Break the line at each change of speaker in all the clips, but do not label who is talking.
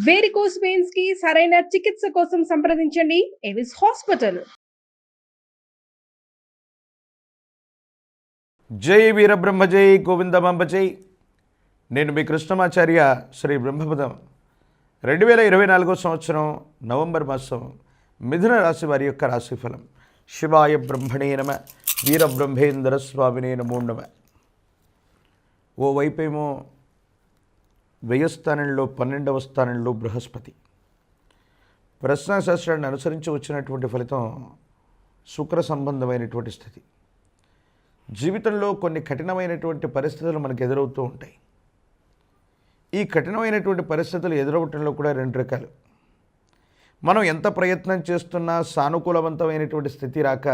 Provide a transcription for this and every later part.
Varicose veins కి సరైన చికిత్స కోసం సంప్రదించండి ఎవిస్ హాస్పిటల్.
జై వీరబ్రహ్మ జై గోవిందమాంబ జై. నేను మీ కృష్ణమాచార్య శ్రీ బ్రహ్మపదం. 2024 సంవత్సరం నవంబర్ మాసం మిథున రాశి వారి యొక్క రాశిఫలం. శివాయ బ్రహ్మణే నమ, వీరబ్రహ్మేంద్ర స్వామినే నమో నమ. ఓవైపేమో 10వ స్థానంలో 12వ స్థానంలో బృహస్పతి. ప్రశ్నాశాస్త్రాన్ని అనుసరించి వచ్చినటువంటి ఫలితం శుక్ర సంబంధమైనటువంటి స్థితి. జీవితంలో కొన్ని కఠినమైనటువంటి పరిస్థితులు మనకు ఎదురవుతూ ఉంటాయి. ఈ కఠినమైనటువంటి పరిస్థితులు ఎదురవటంలో కూడా 2 రకాలు. మనం ఎంత ప్రయత్నం చేస్తున్నా సానుకూలవంతమైనటువంటి స్థితి రాక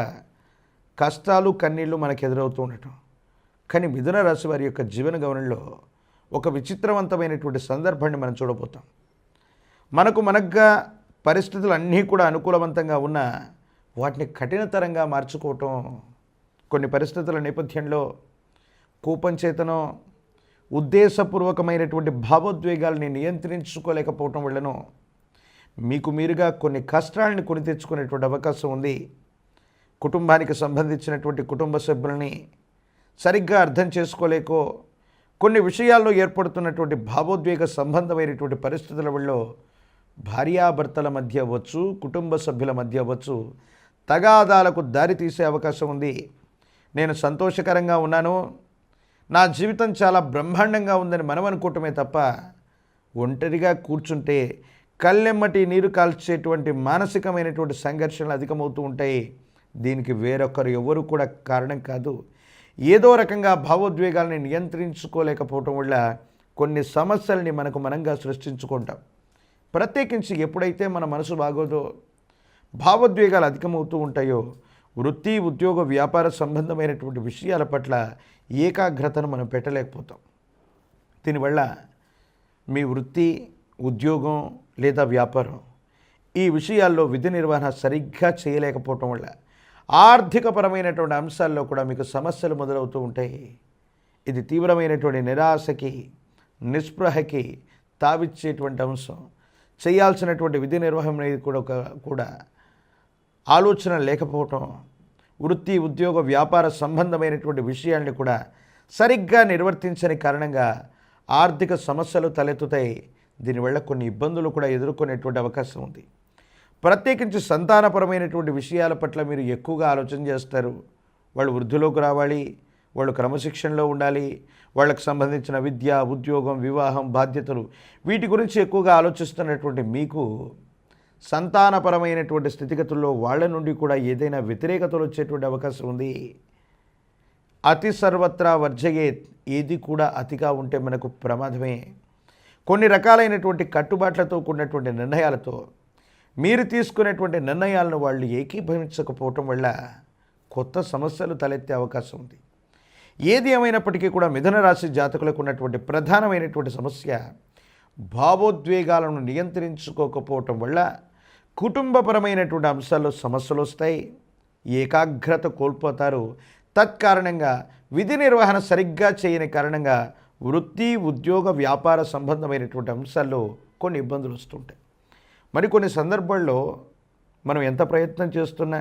కష్టాలు కన్నీళ్లు మనకు ఎదురవుతూ ఉండటం. కానీ మిథున రాశి వారి యొక్క జీవన గమనంలో ఒక విచిత్రవంతమైనటువంటి సందర్భాన్ని మనం చూడబోతాం. మనకుగా పరిస్థితులు అన్నీ కూడా అనుకూలవంతంగా ఉన్నా వాటిని కఠినతరంగా మార్చుకోవటం, కొన్ని పరిస్థితుల నేపథ్యంలో కోపం చేతనో ఉద్దేశపూర్వకమైనటువంటి భావోద్వేగాల్ని నియంత్రించుకోలేకపోవటం వల్లనో మీకు మీరుగా కొన్ని కష్టాలని కొని తెచ్చుకునేటువంటి అవకాశం ఉంది. కుటుంబానికి సంబంధించినటువంటి కుటుంబ సభ్యులని సరిగ్గా అర్థం చేసుకోలేకో కొన్ని విషయాల్లో ఏర్పడుతున్నటువంటి భావోద్వేగ సంబంధమైనటువంటి పరిస్థితుల వల్ల భార్యాభర్తల మధ్య అవ్వచ్చు, కుటుంబ సభ్యుల మధ్య అవ్వచ్చు, తగాదాలకు దారి తీసే అవకాశం ఉంది. నేను సంతోషకరంగా ఉన్నాను, నా జీవితం చాలా బ్రహ్మాండంగా ఉందని మనం అనుకోవటమే తప్ప ఒంటరిగా కూర్చుంటే కళ్ళెమ్మటి నీరు కాల్చేటువంటి మానసికమైనటువంటి సంఘర్షణలు అధికమవుతూ ఉంటాయి. దీనికి వేరొకరు ఎవరు కూడా కారణం కాదు. ఏదో రకంగా భావోద్వేగాల్ని నియంత్రించుకోలేకపోవటం వల్ల కొన్ని సమస్యల్ని మనంగా సృష్టించుకుంటాం. ప్రత్యేకించి ఎప్పుడైతే మన మనసు బాగోదో, భావోద్వేగాలు అధికమవుతూ ఉంటాయో, వృత్తి ఉద్యోగ వ్యాపార సంబంధమైనటువంటి విషయాల పట్ల ఏకాగ్రతను మనం పెట్టలేకపోతాం. దీనివల్ల మీ వృత్తి ఉద్యోగం లేదా వ్యాపారం ఈ విషయాల్లో విధి నిర్వహణ సరిగ్గా చేయలేకపోవటం వల్ల ఆర్థికపరమైనటువంటి అంశాల్లో కూడా మీకు సమస్యలు మొదలవుతూ ఉంటాయి. ఇది తీవ్రమైనటువంటి నిరాశకి, నిస్పృహకి తావిచ్చేటువంటి అంశం. చేయాల్సినటువంటి విధి నిర్వహణ అనేది కూడా ఆలోచన లేకపోవటం, వృత్తి ఉద్యోగ వ్యాపార సంబంధమైనటువంటి విషయాల్ని కూడా సరిగ్గా నిర్వర్తించని కారణంగా ఆర్థిక సమస్యలు తలెత్తుతాయి. దీనివల్ల కొన్ని ఇబ్బందులు కూడా ఎదుర్కొనేటువంటి అవకాశం ఉంది. ప్రత్యేకించి సంతానపరమైనటువంటి విషయాల పట్ల మీరు ఎక్కువగా ఆలోచన చేస్తారు. వాళ్ళు వృద్ధిలోకి రావాలి, వాళ్ళు క్రమశిక్షణలో ఉండాలి, వాళ్ళకు సంబంధించిన విద్య, ఉద్యోగం, వివాహం, బాధ్యతలు వీటి గురించి ఎక్కువగా ఆలోచిస్తున్నటువంటి మీకు సంతానపరమైనటువంటి స్థితిగతుల్లో వాళ్ళ నుండి కూడా ఏదైనా వ్యతిరేకతలు వచ్చేటువంటి అవకాశం ఉంది. అతి సర్వత్రా వర్జయేత్, ఏది కూడా అతిగా ఉంటే మనకు ప్రమాదమే. కొన్ని రకాలైనటువంటి కట్టుబాట్లతో కూడినటువంటి నిర్ణయాలతో మీరు తీసుకునేటువంటి నిర్ణయాలను వాళ్ళు ఏకీభవించకపోవటం వల్ల కొత్త సమస్యలు తలెత్తే అవకాశం ఉంది. ఏది ఏమైనప్పటికీ కూడా మిథున రాశి జాతకులకు ఉన్నటువంటి ప్రధానమైనటువంటి సమస్య భావోద్వేగాలను నియంత్రించుకోకపోవటం వల్ల కుటుంబపరమైనటువంటి అంశాల్లో సమస్యలు వస్తాయి, ఏకాగ్రత కోల్పోతారు. తత్కారణంగా విధి నిర్వహణ సరిగ్గా చేయని కారణంగా వృత్తి ఉద్యోగ వ్యాపార సంబంధమైనటువంటి అంశాల్లో కొన్ని ఇబ్బందులు వస్తుంటాయి. మరికొన్ని సందర్భాల్లో మనం ఎంత ప్రయత్నం చేస్తున్నా,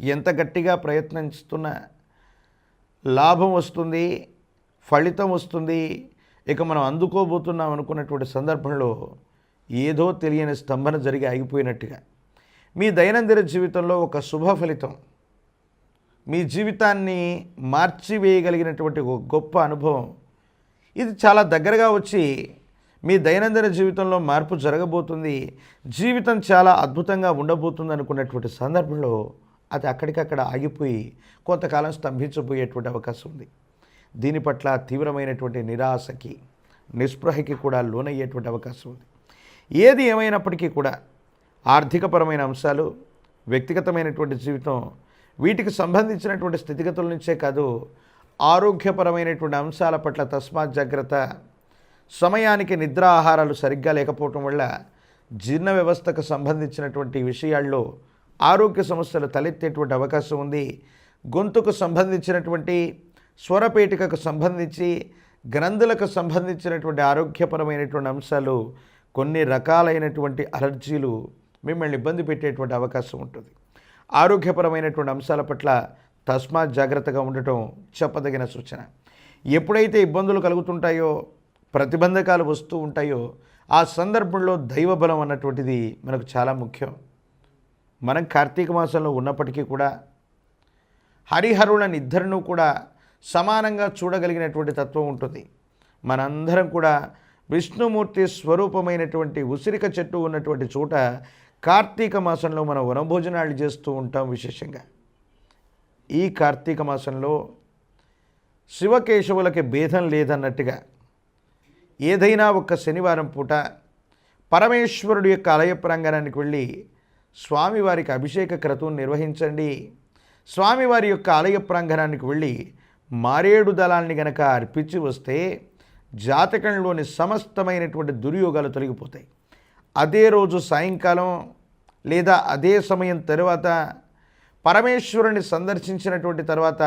ఎంత గట్టిగా ప్రయత్నిస్తున్నా లాభం వస్తుంది, ఫలితం వస్తుంది, ఇక మనం అందుకోబోతున్నాం అనుకున్నటువంటి సందర్భంలో ఏదో తెలియని స్తంభన జరిగి ఆగిపోయినట్టుగా మీ దైనందిన జీవితంలో ఒక శుభ ఫలితం, మీ జీవితాన్ని మార్చివేయగలిగినటువంటి ఒక గొప్ప అనుభవం ఇది చాలా దగ్గరగా వచ్చి మీ దైనందిన జీవితంలో మార్పు జరగబోతుంది, జీవితం చాలా అద్భుతంగా ఉండబోతుంది అనుకున్నటువంటి సందర్భంలో అది అక్కడికక్కడ ఆగిపోయి కొంతకాలం స్తంభించబోయేటువంటి అవకాశం ఉంది. దీని పట్ల తీవ్రమైనటువంటి నిరాశకి, నిస్పృహకి కూడా లోనయ్యేటువంటి అవకాశం ఉంది. ఏది ఏమైనప్పటికీ కూడా ఆర్థికపరమైన అంశాలు, వ్యక్తిగతమైనటువంటి జీవితం వీటికి సంబంధించినటువంటి స్థితిగతుల నుంచే కాదు, ఆరోగ్యపరమైనటువంటి అంశాల పట్ల తస్మాత్ జాగ్రత్త. సమయానికి నిద్ర ఆహారాలు సరిగ్గా లేకపోవటం వల్ల జీర్ణ వ్యవస్థకు సంబంధించినటువంటి విషయాల్లో ఆరోగ్య సమస్యలు తలెత్తేటువంటి అవకాశం ఉంది. గొంతుకు సంబంధించినటువంటి స్వరపేటికకు సంబంధించి గ్రంథులకు సంబంధించినటువంటి ఆరోగ్యపరమైనటువంటి అంశాలు కొన్ని రకాలైనటువంటి అలర్జీలు మిమ్మల్ని ఇబ్బంది పెట్టేటువంటి అవకాశం ఉంటుంది. ఆరోగ్యపరమైనటువంటి అంశాల పట్ల తస్మాత్ జాగ్రత్తగా ఉండటం చెప్పదగిన సూచన. ఎప్పుడైతే ఇబ్బందులు కలుగుతుంటాయో, ప్రతిబంధకాలు వస్తూ ఉంటాయో, ఆ సందర్భంలో దైవబలం అన్నటువంటిది మనకు చాలా ముఖ్యం. మనం కార్తీక మాసంలో ఉన్నప్పటికీ కూడా హరిహరులను ఇద్దరినూ కూడా సమానంగా చూడగలిగినటువంటి తత్వం ఉంటుంది. మనందరం కూడా విష్ణుమూర్తి స్వరూపమైనటువంటి ఉసిరిక చెట్టు ఉన్నటువంటి చోట కార్తీక మాసంలో మనం వనభోజనాలు చేస్తూ ఉంటాం. విశేషంగా ఈ కార్తీక మాసంలో శివకేశవులకి భేదం లేదన్నట్టుగా ఏదైనా ఒక్క శనివారం పూట పరమేశ్వరుడి యొక్క ఆలయ ప్రాంగణానికి వెళ్ళి స్వామివారికి అభిషేక క్రతువు నిర్వహించండి. స్వామివారి యొక్క ఆలయ ప్రాంగణానికి వెళ్ళి మారేడు దళాన్ని గనక అర్పించి వస్తే జాతకంలోని సమస్తమైనటువంటి దుర్యోగాలు తొలగిపోతాయి. అదే రోజు సాయంకాలం లేదా అదే సమయం తరువాత పరమేశ్వరుని సందర్శించినటువంటి తర్వాత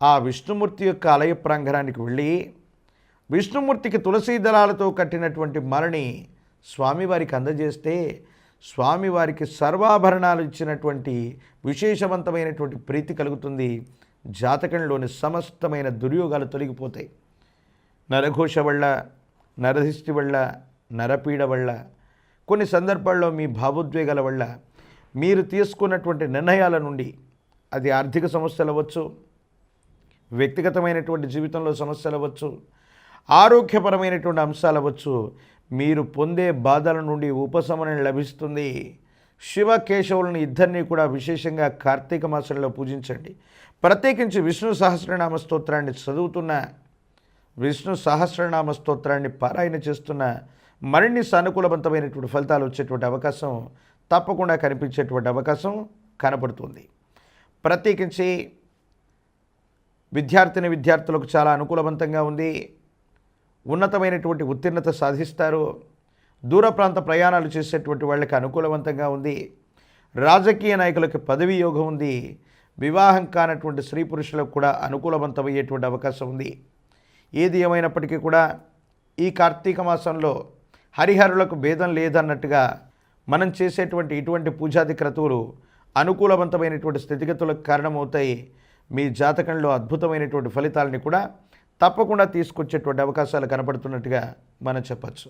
ఆ విష్ణుమూర్తి యొక్క ఆలయ ప్రాంగణానికి వెళ్ళి విష్ణుమూర్తికి తులసీ దళాలతో కట్టినటువంటి మాలని స్వామివారికి అందజేస్తే స్వామివారికి సర్వాభరణాలు ఇచ్చినటువంటి విశేషవంతమైనటువంటి ప్రీతి కలుగుతుంది. జాతకంలోని సమస్తమైన దుర్యోగాలు తొలగిపోతాయి. నరఘోష వల్ల, నరదిష్టి వల్ల, నరపీడ వల్ల, కొన్ని సందర్భాల్లో మీ భావోద్వేగాల వల్ల, మీరు తీసుకున్నటువంటి నిర్ణయాల నుండి, అది ఆర్థిక సమస్యలు అవ్వచ్చు, వ్యక్తిగతమైనటువంటి జీవితంలో సమస్యలు అవ్వచ్చు, ఆరోగ్యపరమైనటువంటి అంశాలు అవ్వచ్చు, మీరు పొందే బాధల నుండి ఉపశమనం లభిస్తుంది. శివకేశవులను ఇద్దరినీ కూడా విశేషంగా కార్తీక మాసంలో పూజించండి. ప్రత్యేకించి విష్ణు సహస్రనామ స్తోత్రాన్ని చదువుతున్న, విష్ణు సహస్రనామ స్తోత్రాన్ని పారాయణ చేస్తున్న మరిన్ని సానుకూలవంతమైనటువంటి ఫలితాలు వచ్చేటువంటి అవకాశం తప్పకుండా కనిపించేటువంటి అవకాశం కనపడుతుంది. ప్రత్యేకించి విద్యార్థులకు చాలా అనుకూలవంతంగా ఉంది. ఉన్నతమైనటువంటి ఉత్తీర్ణత సాధిస్తారు. దూర ప్రాంత ప్రయాణాలు చేసేటువంటి వాళ్ళకి అనుకూలవంతంగా ఉంది. రాజకీయ నాయకులకు పదవి యోగం ఉంది. వివాహం కానటువంటి స్త్రీ పురుషులకు కూడా అనుకూలవంతమయ్యేటువంటి అవకాశం ఉంది. ఏది ఏమైనప్పటికీ కూడా ఈ కార్తీక మాసంలో హరిహరులకు భేదం లేదన్నట్టుగా మనం చేసేటువంటి ఇటువంటి పూజాది క్రతువులు అనుకూలవంతమైనటువంటి స్థితిగతులకు కారణమవుతాయి. మీ జాతకంలో అద్భుతమైనటువంటి ఫలితాలని కూడా తప్పకుండా తీసుకొచ్చేటువంటి అవకాశాలు కనపడుతున్నట్టుగా మనం చెప్పచ్చు.